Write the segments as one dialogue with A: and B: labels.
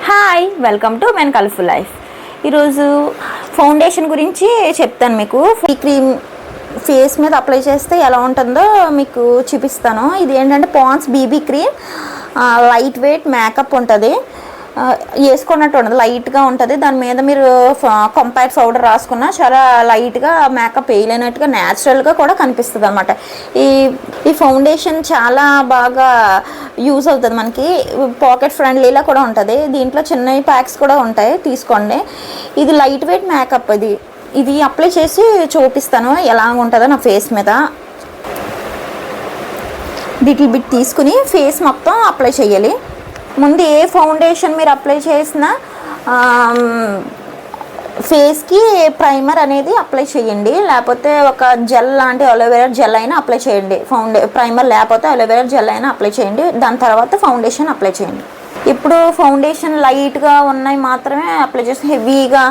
A: Hi, welcome to men colourful life. ఈరోజు foundation గురించి చెప్తాను మీకు. ఈ క్రీమ్ ఫేస్ మీద అప్లై చేస్తే ఎలా ఉంటుందో మీకు చూపిస్తాను. ఇది ఏంటంటే Pond's BB cream, lightweight makeup ఉంటుంది, వేసుకున్నట్టు ఉండదు, లైట్గా ఉంటుంది. దాని మీద మీరు కాంపాక్ట్ పౌడర్ రాసుకున్నా చాలా లైట్గా మేకప్ వేయలేనట్టుగా న్యాచురల్గా కూడా కనిపిస్తుంది అనమాట. ఈ ఫౌండేషన్ చాలా బాగా యూజ్ అవుతుంది మనకి. పాకెట్ ఫ్రెండ్లీలా కూడా ఉంటుంది. దీంట్లో చిన్న ప్యాక్స్ కూడా ఉంటాయి, తీసుకోండి. ఇది లైట్ వెయిట్ మేకప్. ఇది అప్లై చేసి చూపిస్తాను ఎలా ఉంటుందో నా ఫేస్ మీద. లిటిల్ బిట్ తీసుకుని ఫేస్ మొత్తం అప్లై చేయాలి. ముందు ఏ ఫౌండేషన్ మీరు అప్లై చేసినా ఫేస్కి ప్రైమర్ అనేది అప్లై చేయండి, లేకపోతే ఒక జెల్ లాంటి అలోవెరా జెల్ అయినా అప్లై చేయండి. ప్రైమర్ లేకపోతే అలోవెరా జెల్ అయినా అప్లై చేయండి. దాని తర్వాత ఫౌండేషన్ అప్లై చేయండి. ఇప్పుడు ఫౌండేషన్ లైట్గా ఉన్నాయి మాత్రమే అప్లై చేసి, హెవీగా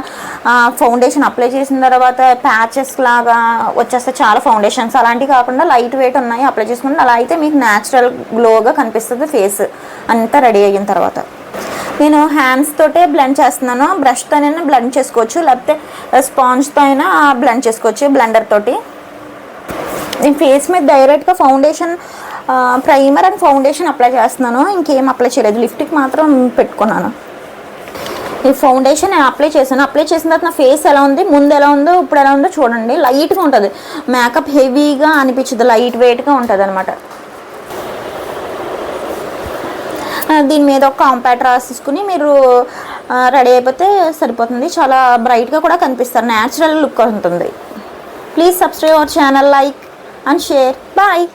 A: ఫౌండేషన్ అప్లై చేసిన తర్వాత ప్యాచెస్ లాగా వచ్చేస్తే చాలా ఫౌండేషన్స్ అలాంటివి కాకుండా లైట్ వెయిట్ ఉన్నాయి అప్లై చేసుకుంటే, అలా అయితే మీకు న్యాచురల్ గ్లోగా కనిపిస్తుంది ఫేస్ అంతా రెడీ అయిన తర్వాత. నేను హ్యాండ్స్ తోటే బ్లెండ్ చేస్తున్నాను. బ్రష్తో అయినా బ్లెండ్ చేసుకోవచ్చు, లేకపోతే స్పాంజ్తో అయినా బ్లెండ్ చేసుకోవచ్చు, బ్లెండర్ తోటి. నేను ఫేస్ మీద డైరెక్ట్గా foundation, primer and foundation apply చేస్తున్నాను, ఇంకేం అప్లై చేయలేదు. లిప్స్టిక్ మాత్రం పెట్టుకున్నాను. ఈ ఫౌండేషన్ నేను అప్లై చేశాను. అప్లై చేసిన తర్వాత నా ఫేస్ ఎలా ఉంది, ముందు ఎలా ఉందో ఇప్పుడు ఎలా ఉందో చూడండి. లైట్గా ఉంటుంది, మేకప్ హెవీగా అనిపించదు, లైట్ వెయిట్గా ఉంటుంది అనమాట. దీని మీద ఒక కాంపాక్ట్ రాసేసుకుని మీరు రెడీ అయిపోతే సరిపోతుంది. చాలా బ్రైట్గా కూడా కనిపిస్తారు, న్యాచురల్ లుక్ ఉంటుంది. Please subscribe our channel, like and share. Bye.